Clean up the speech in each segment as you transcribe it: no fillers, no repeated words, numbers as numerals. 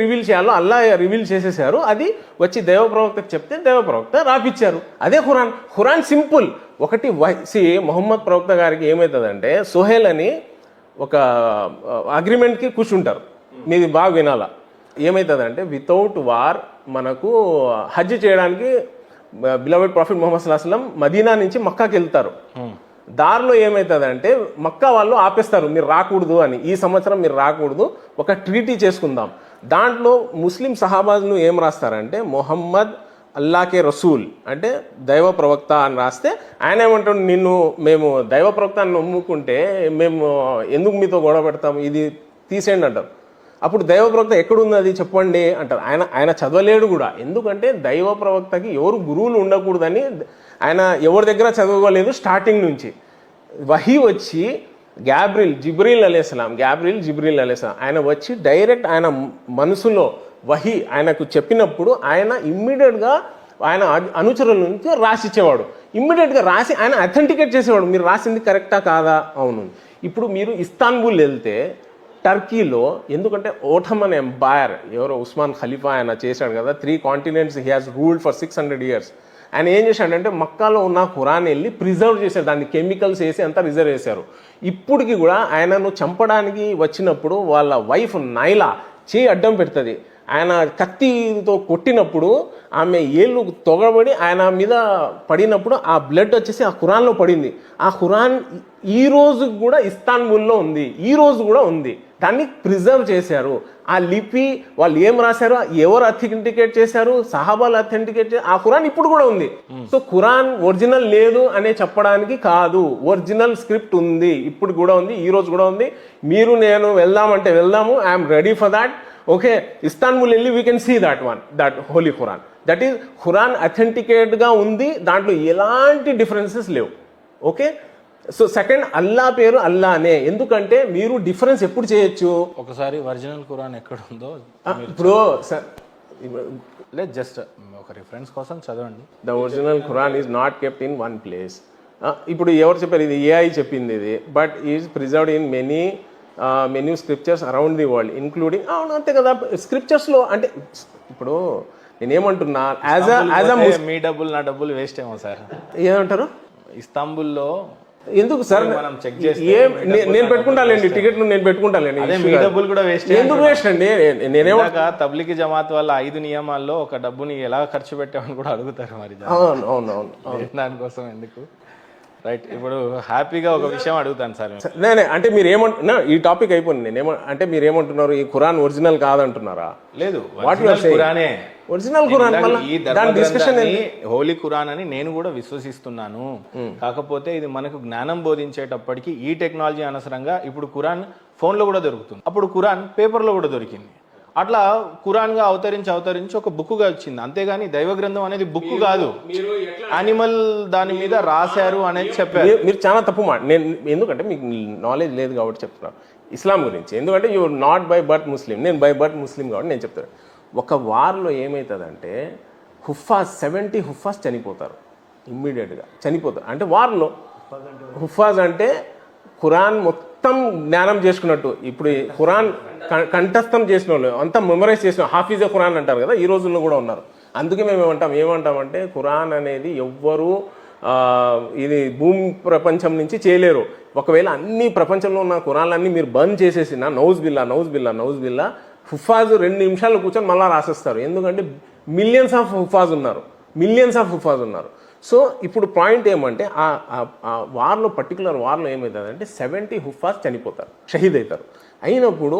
Reveal చేయాలో అల్లా reveal చేసేసారు. అది వచ్చి దైవ ప్రవక్తకు చెప్తే దైవ ప్రవక్త రాపిచ్చారు. అదే ఖురాన్ సింపుల్. ఒకటి మొహమ్మద్ ప్రవక్త గారికి ఏమవుతుందంటే సోహెల్ అని ఒక అగ్రిమెంట్కి కూర్చుంటారు. మీది బాగా వినాలా. ఏమవుతుందంటే వితౌట్ వార్ మనకు హజ్ చేయడానికి బిలవెడ్ ప్రాఫిట్ ముహమ్మద్ సల్లల్లాహు అలైహి వసల్లం మదీనా నుంచి మక్కాకి వెళ్తారు. దారిలో ఏమవుతుందంటే మక్కా వాళ్ళు ఆపేస్తారు, మీరు రాకూడదు అని. ఈ సంవత్సరం మీరు రాకూడదు, ఒక ట్రీటీ చేసుకుందాం. దాంట్లో ముస్లిం సహాబాజులు ఏం రాస్తారంటే మొహమ్మద్ అల్లాకే రసూల్ అంటే దైవ ప్రవక్త అని రాస్తే ఆయన ఏమంటాడు, మేము దైవ ప్రవక్త అని నమ్ముకుంటే మేము ఎందుకు మీతో గొడవ పెడతాము, ఇది తీసేయండి అంటారు. అప్పుడు దైవ ప్రవక్త ఎక్కడుంది అది చెప్పండి అంటారు. ఆయన చదవలేడు కూడా. ఎందుకంటే దైవ ప్రవక్తకి ఎవరు గురువులు ఉండకూడదని ఆయన ఎవరి దగ్గర చదవలేదు స్టార్టింగ్ నుంచి. వహీ వచ్చి జిబ్రీల్ అలైహిస్సలాం ఆయన వచ్చి డైరెక్ట్ ఆయన మనసులో వహీ ఆయనకు చెప్పినప్పుడు ఆయన ఇమ్మీడియట్గా ఆయన అనుచరుల నుంచి రాసిచ్చేవాడు. ఇమ్మీడియట్గా రాసి ఆయన అథెంటికేట్ చేసేవాడు, మీరు రాసింది కరెక్టా కాదా. అవును. ఇప్పుడు మీరు ఇస్తాన్బుల్ వెళ్తే టర్కీలో, ఎందుకంటే ఓటమన్ ఎంపైర్ ఎవరో ఉస్మాన్ ఖలీఫా ఆయన చేశాడు కదా, 3 continents he has ruled for 600 years. ఆయన ఏం చేశాడంటే మక్కాలో ఉన్న ఖురాన్ వెళ్ళి ప్రిజర్వ్ చేశారు, దాన్ని కెమికల్స్ వేసి అంతా రిజర్వ్ చేశారు. ఇప్పటికి కూడా ఆయనను చంపడానికి వచ్చినప్పుడు వాళ్ళ వైఫ్ నైలా చేయి అడ్డం పెడుతుంది. ఆయన కత్తితో కొట్టినప్పుడు ఆమె ఏళ్ళు తొగబడి ఆయన మీద పడినప్పుడు ఆ బ్లడ్ వచ్చేసి ఆ ఖురాన్లో పడింది. ఆ ఖురాన్ ఈ రోజు కూడా ఇస్తాన్బుల్లో ఉంది, ఈ రోజు కూడా ఉంది. దాన్ని ప్రిజర్వ్ చేశారు. ఆ లిపి వాళ్ళు ఏం రాశారు, ఎవరు అథెంటికేట్ చేశారు, సహాబాలు అథెంటికేట్ చేశారు. ఆ ఖురాన్ ఇప్పుడు కూడా ఉంది. సో ఖురాన్ ఒరిజినల్ లేదు అనే చెప్పడానికి కాదు, ఒరిజినల్ స్క్రిప్ట్ ఉంది, ఇప్పుడు కూడా ఉంది, ఈ రోజు కూడా ఉంది. మీరు నేను వెళ్దామంటే వెళ్దాము, I'm ready for that. Okay, Istanbul వెళ్ళి we can see that holy Quran. That is Quran అథెంటికేట్గా ఉంది, దాంట్లో ఎలాంటి డిఫరెన్సెస్ లేవు. ఓకే, సో సెకండ్ అల్లా పేరు అల్లానే. ఎందుకంటే మీరు డిఫరెన్స్ ఎప్పుడు చేయొచ్చు, ఒకసారి ఒరిజినల్ ఖురాన్ ఎక్కడ ఉందో ఇప్పుడు జస్ట్ ఒక రిఫరెన్స్ కోసం చదవండి. The original Quran is not kept in one place. ఇప్పుడు ఎవరు చెప్పారు, ఇది ఏఐ చెప్పింది ఇది, but is preserved in many scriptures around the world including. అవును, అంతే కదా. స్క్రిప్చర్స్లో అంటే ఇప్పుడు నేనేమంటున్నా, మీ డబ్బులు నా డబ్బులు వేస్ట్ ఏమో సార్. ఏమంటారు, ఇస్తాంబుల్లో ఎందుకు సార్ మనం చెక్ చేసి నేను పెట్టుకుంటానండి టికెట్, నేను పెట్టుకుంటానండి. మీ డబ్బులు కూడా వేస్ట్. ఎందుకు వేస్ట్ అండి? నేనేమో తబ్లిగీ జమాత్ వల్ల 5 నియమాల్లో ఒక డబ్బుని ఎలా ఖర్చు పెట్టామని కూడా అడుగుతారు మరి. అవును, దానికోసం ఎందుకు? రైట్, ఇప్పుడు హ్యాపీగా ఒక విషయం అడుగుతాను సార్. నేనే అంటే మీరు ఏమంటున్నా, ఈ టాపిక్ అయిపోయింది. నేనేమో అంటే మీరు ఏమంటున్నారు, ఈ ఖురాన్ ఒరిజినల్ కాదంటున్నారా? లేదు, ఖురానే ఒరిజినల్ ఖురాన్. హోలీ ఖురాన్ అని నేను కూడా విశ్వసిస్తున్నాను. కాకపోతే ఇది మనకు జ్ఞానం బోధించేటప్పటికి ఈ టెక్నాలజీ అనవసరంగా ఇప్పుడు ఖురాన్ ఫోన్లో కూడా దొరుకుతుంది, అప్పుడు ఖురాన్ పేపర్లో కూడా దొరికింది. అట్లా ఖురాన్గా అవతరించి ఒక బుక్గా వచ్చింది. అంతేగాని దైవ గ్రంథం అనేది బుక్ కాదు, యానిమల్ దాని మీద రాశారు అనేది చెప్పారు. మీరు చాలా తప్పు మాట. నేను ఎందుకంటే మీకు నాలెడ్జ్ లేదు కాబట్టి చెప్తున్నాను ఇస్లాం గురించి. ఎందుకంటే యు నాట్ బై బర్త్ ముస్లిం, నేను బై బర్త్ ముస్లిం కాబట్టి నేను చెప్తాను. ఒక వార్లో ఏమవుతుందంటే 70 హుఫాజ్ చనిపోతారు, ఇమ్మీడియట్గా చనిపోతారు. అంటే వార్లో హుఫాజ్ అంటే ఖురాన్ మొత్తం జ్ఞానం చేసుకున్నట్టు. ఇప్పుడు ఖురాన్ కంఠస్థం చేసిన వాళ్ళు అంతా మెమరైజ్ చేసిన హాఫీజే ఖురాన్ అంటారు కదా, ఈ రోజుల్లో కూడా ఉన్నారు. అందుకే మేము ఏమంటామంటే ఖురాన్ అనేది ఎవ్వరూ ఇది భూమి ప్రపంచం నుంచి చేయలేరు. ఒకవేళ అన్ని ప్రపంచంలో ఉన్న ఖురాన్లన్నీ మీరు బంద్ చేసేసిన నౌజ్ బిల్లా హుఫాజ్ 2 నిమిషాలు కూర్చొని మళ్ళీ రాసేస్తారు. ఎందుకంటే మిలియన్స్ ఆఫ్ హుఫాజ్ ఉన్నారు. సో ఇప్పుడు పాయింట్ ఏమంటే ఆ వార్లో, పర్టికులర్ వార్లో ఏమవుతుందంటే 70 హుఫాజ్ చనిపోతారు, షహీద్ అవుతారు. అయినప్పుడు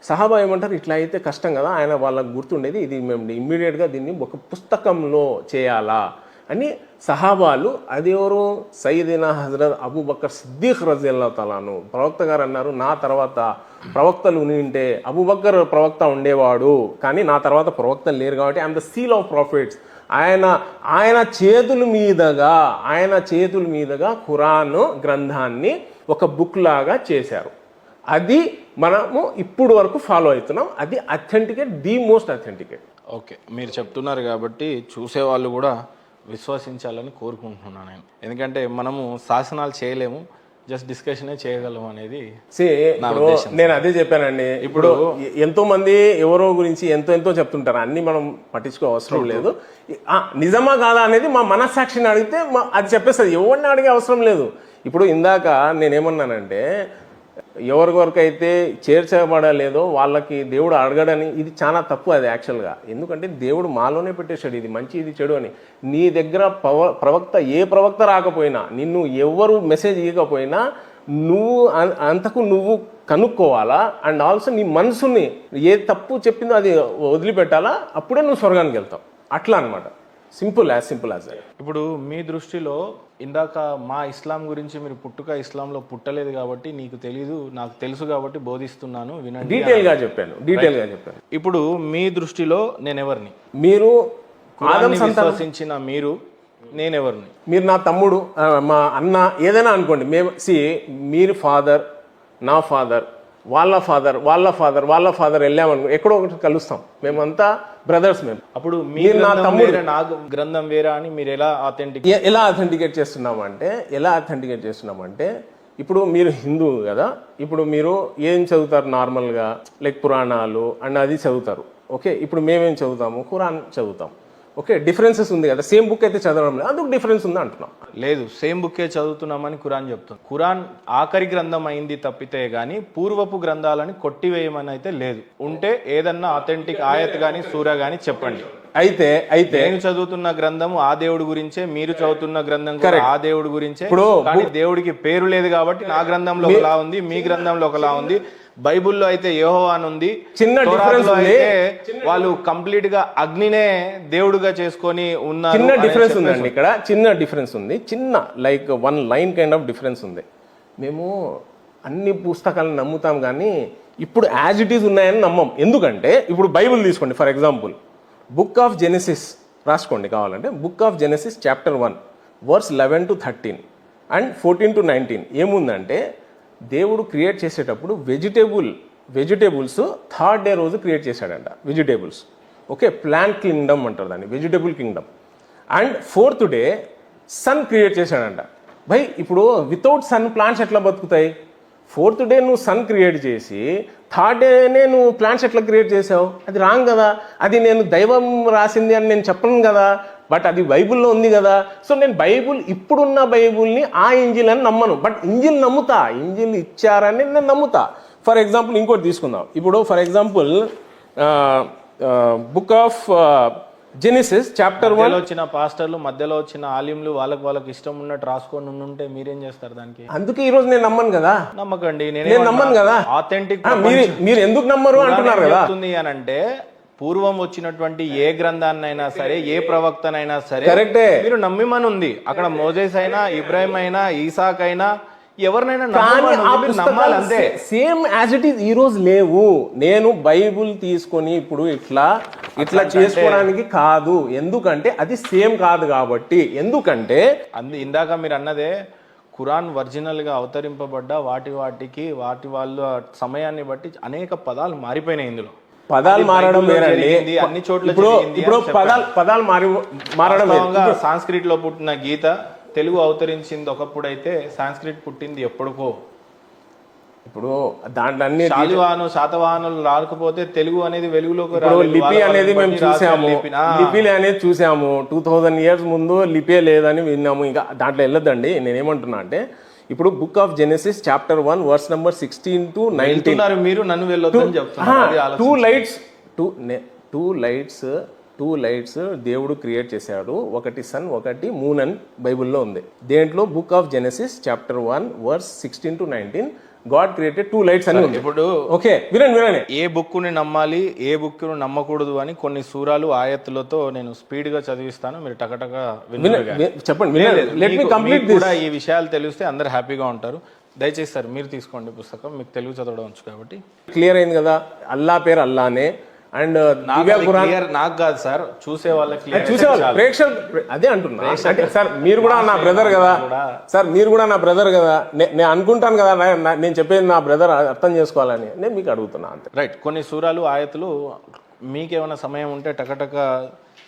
సహాబా ఏమంటారు, ఇట్లా అయితే కష్టం కదా, ఆయన వాళ్ళకు గుర్తుండేది ఇది, మేము ఇమ్మీడియట్గా దీన్ని ఒక పుస్తకంలో చేయాలా అని సహాబాలు, అది ఎవరు, సయ్యిదినా హజరత్ అబూబకర్ సిద్దీక్ రజియల్లాహు తఆలాను ప్రవక్త గారు అన్నారు, నా తర్వాత ప్రవక్తలు ఉంటే అబూబకర్ ప్రవక్త ఉండేవాడు, కానీ నా తర్వాత ప్రవక్తలు లేరు కాబట్టి I'm the seal of profits. ఆయన చేతుల మీదుగా ఖురాన్ గ్రంథాన్ని ఒక బుక్ లాగా చేశారు. అది మనము ఇప్పుడు వరకు ఫాలో అవుతున్నాం. అది authenticate, the most authenticate. Okay, మీరు చెప్తున్నారు కాబట్టి చూసేవాళ్ళు కూడా విశ్వసించాలని కోరుకుంటున్నాను నేను. ఎందుకంటే మనము శాసనాలు చేయలేము, జస్ట్ డిస్కషనే చేయగలం అనేది ఇప్పుడు నేను అదే చెప్పానండి. ఇప్పుడు ఎంతో మంది ఎవరో గురించి ఎంతో చెప్తుంటారు, అన్ని మనం పట్టించుకో అవసరం లేదు. నిజమా కాదా అనేది మా మనస్సాక్షిని అడిగితే అది చెప్పేస్తుంది, ఎవరిని అడిగే అవసరం లేదు. ఇప్పుడు ఇందాక నేనేమన్నానంటే ఎవరికొరకైతే చేర్చబడలేదో వాళ్ళకి దేవుడు అడగడని, ఇది చాలా తప్పు అది యాక్చువల్గా. ఎందుకంటే దేవుడు మాలోనే పెట్టేశాడు ఇది మంచి ఇది చెడు అని. నీ దగ్గర ప్రవక్త ఏ ప్రవక్త రాకపోయినా, నిన్ను ఎవరు మెసేజ్ ఇవ్వకపోయినా నువ్వు అంతకు నువ్వు కనుక్కోవాలా. అండ్ ఆల్సో నీ మనసుని ఏ తప్పు చెప్పిందో అది వదిలిపెట్టాలా, అప్పుడే నువ్వు స్వర్గానికి వెళ్తావు. అట్లా అనమాట. Simple as that. ఇప్పుడు మీ దృష్టిలో ఇందాక మా ఇస్లాం గురించి మీరు పుట్టుక ఇస్లాంలో పుట్టలేదు కాబట్టి నీకు తెలీదు, నాకు తెలుసు కాబట్టి బోధిస్తున్నాను వినండి, డీటెయిల్గా చెప్పాను. ఇప్పుడు మీ దృష్టిలో నేనెవరిని? మీరు విశ్వసించిన నేనెవరిని? మీరు నా తమ్ముడు, మా అన్న, ఏదైనా అనుకోండి. మేము మీరు ఫాదర్, నా ఫాదర్, వాళ్ళ ఫాదర్ వెళ్ళామనుకో, ఎక్కడో ఒకటి కలుస్తాం. మేమంతా బ్రదర్స్. మేము అప్పుడు మీరు నా తమ్ముడు, నాకు గ్రంథం వేరా అని మీరు ఎలా అథెంటికేట్ చేస్తున్నామంటే ఇప్పుడు మీరు హిందూ కదా, ఇప్పుడు మీరు ఏం చదువుతారు నార్మల్గా, లైక్ పురాణాలు అండ్ అది చదువుతారు. ఓకే, ఇప్పుడు మేమేం చదువుతాము? ఖురాన్ చదువుతాం. ఓకే, డిఫరెన్సెస్ ఉంది కదా, సేమ్ బుక్ అయితే చదవడం లేదు, అందుకు డిఫరెన్స్ ఉంది అంటున్నాం. లేదు, సేమ్ బుక్కే చదువుతున్నామని ఖురాన్ చెప్తుంది. ఖురాన్ ఆఖరి గ్రంథం అయింది తప్పితే గానీ పూర్వపు గ్రంథాలని కొట్టివేయమని అయితే లేదు. ఉంటే ఏదన్నా అథెంటిక్ ఆయత్ గానీ సూరా గానీ చెప్పండి. అయితే నేను చదువుతున్న గ్రంథం ఆ దేవుడి గురించే, మీరు చదువుతున్న గ్రంథం ఆ దేవుడి గురించే. కానీ దేవుడికి పేరు లేదు కాబట్టి నా గ్రంథంలో ఒకలా ఉంది, మీ గ్రంథంలో ఒకలా ఉంది. బైబుల్లో అయితే యెహోవా అని ఉంది, చిన్న డిఫరెన్స్ ఉంది. వాళ్ళు కంప్లీట్ గా అగ్నినే దేవుడుగా చేసుకొని ఉన్నారు. చిన్న డిఫరెన్స్ ఉందండి ఇక్కడ, చిన్న like 1 line kind of difference ఉంది. మేము అన్ని పుస్తకాలను నమ్ముతాం కానీ ఇప్పుడు యాజ్ ఇట్ ఈజ్ ఉన్నాయని నమ్మం. ఎందుకంటే ఇప్పుడు బైబుల్ తీసుకోండి, for example book of Genesis రాసుకోండి కావాలంటే. Book of Genesis chapter 1 verse 11 to 13 and 14 to 19 ఏముందంటే, దేవుడు క్రియేట్ చేసేటప్పుడు వెజిటేబుల్స్ థర్డ్ డే రోజు క్రియేట్ చేశాడంట. వెజిటేబుల్స్, ఓకే, ప్లాంట్ కింగ్డమ్ అంటారు దాన్ని, vegetable kingdom. And 4th day sun create చేశాడంట. భయ్ ఇప్పుడు వితౌట్ సన్ ప్లాంట్స్ ఎట్లా బతుకుతాయి? 4th డే నువ్వు సన్ క్రియేట్ చేసి 3rd డేనే నువ్వు ప్లాంట్స్ ఎట్లా క్రియేట్ చేసావు? అది రాంగ్ కదా. అది నేను దైవం రాసింది అని నేను చెప్పను కదా, బట్ అది బైబుల్లో ఉంది కదా. సో నేను ఇప్పుడున్న బైబుల్ని ఆ ఇంజిల్ అని నమ్మను, బట్ ఇంజిల్ నమ్ముతా. ఇంజిల్ ఇచ్చారని నేను నమ్ముతా. ఫర్ ఎగ్జాంపుల్ ఇంకోటి తీసుకుందాం. ఇప్పుడు for example book of Genesis chapter 1 వచ్చిన పాస్టర్లు, మధ్యలో వచ్చిన ఆలింలు వాళ్ళకి ఇష్టం ఉన్నట్టు రాసుకొని ఉంటే మీరేం చేస్తారు దానికి? అందుకే ఈ రోజు నేను నమ్మను కదా. నమ్మకండి, నేను నమ్మను కదా. ఆథెంటిక్ మీరు ఎందుకు నమ్మరు అంటున్నారు కదా. అంటే పూర్వం వచ్చినటువంటి ఏ గ్రంథాన్నైనా సరే, ఏ ప్రవక్తనైనా సరే కరెక్టే మీరు నమ్మిమని ఉంది. అక్కడ మోజేస్ అయినా, ఇబ్రాహిం అయినా, ఈసాక్ అయినా, ఎవరినైనా నమ్మాలి అంతే. సేమ్ యాజ్ ఇట్ ఈస్ ఈ రోజు లేవు. నేను బైబుల్ తీసుకొని ఇప్పుడు ఇట్లా చేసుకోవడానికి కాదు, ఎందుకంటే అది సేమ్ కాదు కాబట్టి. ఎందుకంటే ఇందాక మీరు అన్నదే ఖురాన్ ఒరిజినల్ గా అవతరింపబడ్డ వాటి వాళ్ళ సమయాన్ని బట్టి అనేక పదాలు మారిపోయినాయి. ఇందులో పదాలు మారడం వేరండి, అన్ని చోట్ల. ఇప్పుడు పదాలు మారడం. సాంస్క్రిట్ లో పుట్టిన గీత తెలుగు అవతరించింది ఒకప్పుడైతే, సాంస్క్రిట్ పుట్టింది ఎప్పటికో. ఇప్పుడు దాంట్లో అన్ని శాతవాహనులు రాకపోతే తెలుగు అనేది వెలుగులోకి లిపి అనేది మేము చూసాము. లిపి అనేది చూసాము 2000 years ముందు లిపి లేదని విన్నాము. ఇంకా దాంట్లో వెళ్ళొద్దండి. నేనేమంటున్నా అంటే ఇప్పుడు book of Genesis chapter 1 verse number 16 to 19 మీరు నన్ను వెళ్ళొద్దని చెప్తున్నారు. టూ లైట్స్ దేవుడు క్రియేట్ చేశాడు, ఒకటి సన్ ఒకటి మూన్ అని బైబుల్లో ఉంది. దేంట్లో book of Genesis chapter 1 verse 16 to 19 God created 2 lights అని ఉంది. ఇప్పుడు ఓకే, వినండి. ఏ బుక్ ని నమ్మాలి, ఏ బుక్ ను నమ్మకూడదు అని కొన్ని సూరాలు ఆయత్తులతో నేను స్పీడ్ గా చదివిస్తాను, మీరు టకటక చెప్పండి. Let me complete this. ఈ విషయాలు తెలిస్తే అందరు హ్యాపీగా ఉంటారు. దయచేసి సార్ మీరు తీసుకోండి పుస్తకం, మీకు తెలుగు చదవడం వచ్చు కాబట్టి. క్లియర్ అయింది కదా. అల్లా పేరు అల్లానే. అండ్ నాకు కాదు సార్, చూసే వాళ్ళకి ప్రేక్షకులు అదే అంటున్నా. సార్ మీరు కూడా నా బ్రదర్ కదా, నేను అనుకుంటాను కదా, నేను చెప్పేది నా బ్రదర్ అర్థం చేసుకోవాలని నేను మీకు అడుగుతున్నా అంతే. రైట్. కొన్ని సూరాలు ఆయతులు మీకేమైనా సమయం ఉంటే టకటక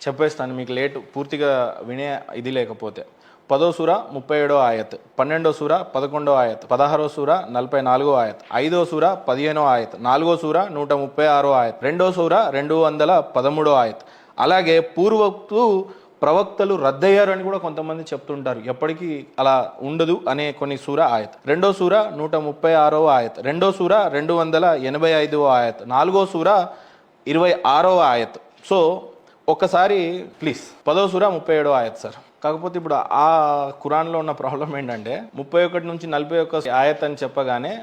చెప్పేస్తాను, మీకు లేట్ పూర్తిగా వినే ఇది లేకపోతే. 10వ సూర 37వ ఆయత్, 12వ సూర 11వ ఆయత్, 16వ సూర 44వ ఆయత్, 5వ సూర 15వ ఆయత్, 4వ సూర 136వ ఆయత్, 2వ సూర 213వ ఆయత్. అలాగే పూర్వపు ప్రవక్తలు రద్దయ్యారు అని కూడా కొంతమంది చెప్తుంటారు. ఎప్పటికీ అలా ఉండదు అనే కొన్ని సూర ఆయత్. 2వ సూర 136వ ఆయత్, 2వ సూర 285వ ఆయత్, 4వ సూర 26వ ఆయత్. సో ఒక్కసారి ప్లీజ్ 10వ సూర 37వ ఆయత్ సార్. కాకపోతే ఇప్పుడు ఆ ఖురాన్లో ఉన్న ప్రాబ్లం ఏంటంటే 31 నుంచి 41 ఆయత్ అని చెప్పగానే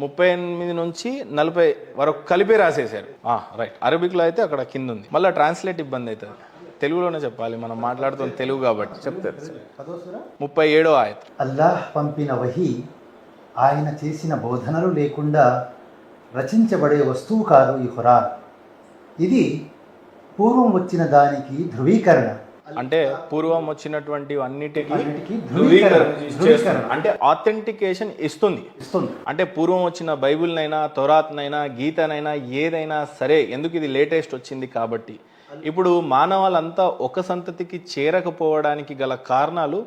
38 నుంచి 40 వరకు కలిపి రాసేసారు. రైట్, అరబిక్లో అయితే అక్కడ కింద ఉంది, మళ్ళీ ట్రాన్స్లేట్ ఇబ్బంది అవుతుంది. తెలుగులోనే చెప్పాలి, మనం మాట్లాడుతున్న తెలుగు కాబట్టి చెప్తారు. 37వ ఆయత్. అల్లాహ్ పంపిన వహీ ఆయన చేసిన బోధనలు లేకుండా రచించబడే వస్తువు కాదు ఈ ఖురాన్. ఇది పూర్వం వచ్చిన దానికి ధృవీకరణ. అంటే పూర్వం వచ్చినటువంటి అన్నిటికీ ధృవీకరణ అంటే ఆథెంటికేషన్ ఇస్తుంది. అంటే పూర్వం వచ్చిన బైబిల్నైనా, తౌరాత్నైనా, గీతనైనా, ఏదైనా సరే, ఎందుకు ఇది లేటెస్ట్ వచ్చింది కాబట్టి. ఇప్పుడు మానవాళ్ళంతా ఒక సంతతికి చేరకపోవడానికి గల కారణాలు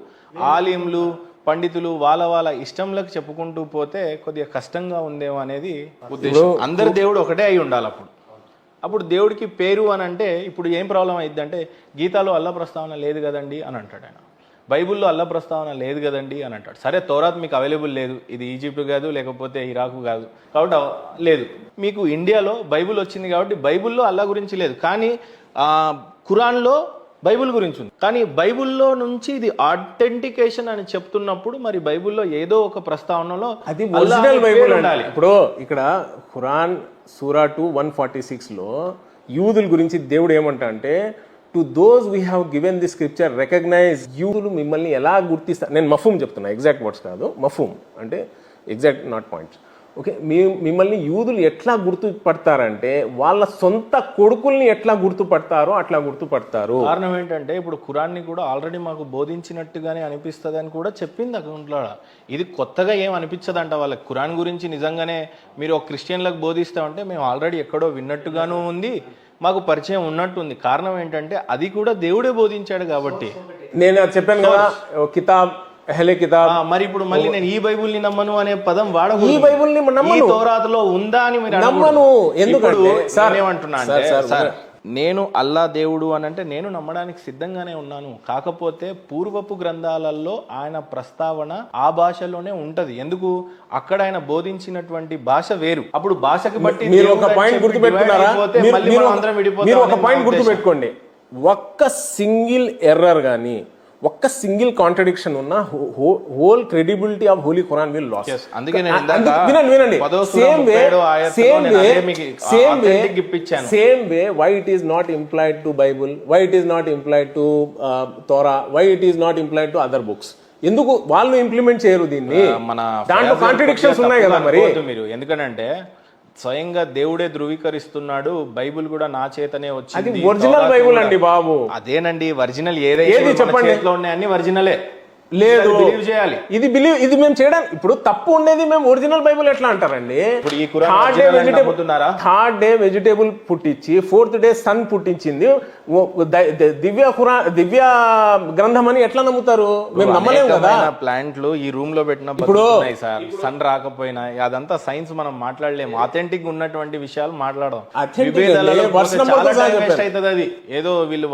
ఆలింలు, పండితులు వాళ్ళ ఇష్టంలకు చెప్పుకుంటూ పోతే కొద్దిగా కష్టంగా ఉందేమో అనేది ఉద్దేశం. అందరి దేవుడు ఒకటే అయి ఉండాలి. అప్పుడు దేవుడికి పేరు అని అంటే ఇప్పుడు ఏం ప్రాబ్లం అయింది అంటే, గీతాలో అల్లా ప్రస్తావన లేదు కదండి అని అంటాడు ఆయన, బైబిల్లో అల్లా ప్రస్తావన లేదు కదండి అని అంటాడు. సరే, తౌరాత్ మీకు అవైలబుల్ లేదు, ఇది ఈజిప్ట్ కాదు, లేకపోతే ఇరాకు కాదు కాబట్టి లేదు. మీకు ఇండియాలో బైబిల్ వచ్చింది కాబట్టి బైబిల్లో అల్లా గురించి లేదు, కానీ ఖురాన్లో బైబిల్ గురించి ఉంది. కానీ బైబిల్లో నుంచి ఇది ఆథెంటికేషన్ అని చెప్తున్నప్పుడు మరి బైబిల్లో ఏదో ఒక ప్రస్తావనలో అది ఒరిజినల్ బైబిల్ ఉండాలి. ఇప్పుడు ఇక్కడ ఖురాన్ సూరా 146లో యూదుల గురించి దేవుడు ఏమంటా అంటే, to those we have given the scripture recognize. యూదులు మిమ్మల్ని ఎలా గుర్తిస్తారు, నేను మఫూమ్ చెప్తున్నా, ఎగ్జాక్ట్ వర్డ్స్ కాదు, మఫూమ్ అంటే ఎగ్జాక్ట్ నాట్ పాయింట్స్. ఓకే, మిమ్మల్ని యూదులు ఎట్లా గుర్తుపడతారంటే వాళ్ళ సొంత కొడుకుల్ని ఎట్లా గుర్తుపడతారో అట్లా గుర్తుపడతారు. కారణం ఏంటంటే ఇప్పుడు ఖురాన్ని కూడా ఆల్రెడీ మాకు బోధించినట్టుగానే అనిపిస్తుంది అని కూడా చెప్పింది అకౌంట్లో. ఇది కొత్తగా ఏం అనిపించదంట వాళ్ళకి. ఖురాన్ గురించి నిజంగానే మీరు ఒక క్రిస్టియన్లకు బోధిస్తామంటే మేము ఆల్రెడీ ఎక్కడో విన్నట్టుగానూ ఉంది, మాకు పరిచయం ఉన్నట్టుంది. కారణం ఏంటంటే అది కూడా దేవుడే బోధించాడు కాబట్టి. నేను చెప్పాను కదా, కితాబ్ అహ్లే కితాబ్. మరి ఇప్పుడు మళ్ళీ నేను ఈ బైబుల్ ని నమ్మను అనే పదం వాడకూడదు. ఈ బైబుల్ ని నమ్మను, తౌరాతులో ఉందా అని మీరు నమ్మను. ఎందుకంటే ఏమంటున్నా అంటే, సార్ నేను అల్లా దేవుడు అని అంటే నేను నమ్మడానికి సిద్ధంగానే ఉన్నాను. కాకపోతే పూర్వపు గ్రంథాలలో ఆయన ప్రస్తావన ఆ భాషలోనే ఉంటది. ఎందుకు, అక్కడ ఆయన బోధించినటువంటి భాష వేరు. అప్పుడు భాషకి బట్టి మీరు ఒక పాయింట్ గుర్తుపెట్టుకున్నారా? మీరు ఒక పాయింట్ గుర్తుపెట్టుకోండి, ఒక్క సింగిల్ ఎర్రర్ గానీ ఒక్క సింగిల్ కాంట్రడిక్షన్ ఉన్న whole credibility of holy Quran will lose. అందుకే వినండి, same way why it is not implied to Bible, why it is not implied to Torah, why it is not implied to other books. ఎందుకు వాళ్ళు implement చేయరు దీన్ని? మన దాంట్లో contradictions ఉన్నాయి కదా మరి. మీరు ఎందుకంటే స్వయంగా దేవుడే ధృవీకరిస్తున్నాడు, బైబుల్ కూడా నా చేతనే వచ్చింది, అది ఒరిజినల్ బైబుల్ అండి బాబు. అదేనండి ఒరిజినల్. ఏదైతే చెప్పండి, అన్ని ఒరిజినలే. లేదు, చేయాలి ఇది మేము చేయడానికి. ఇప్పుడు తప్పు ఉండేది మేము ఒరిజినల్ బైబుల్ ఎట్లా అంటారండి? థర్డ్ డే వెజిటేబుల్ పుట్టించి ఫోర్త్ డే సన్ పుట్టించింది దివ్య గ్రంథం అని ఎట్లా నమ్ముతారు? మేము నమ్మలేము కదా. ప్లాంట్లు ఈ రూమ్ లో పెట్టిన ఇప్పుడు సార్, సన్ రాకపోయినా అదంతా సైన్స్, మనం మాట్లాడలేము. ఆథెంటిక్ ఉన్నటువంటి విషయాలు మాట్లాడడం. అది ఏదో వీళ్ళు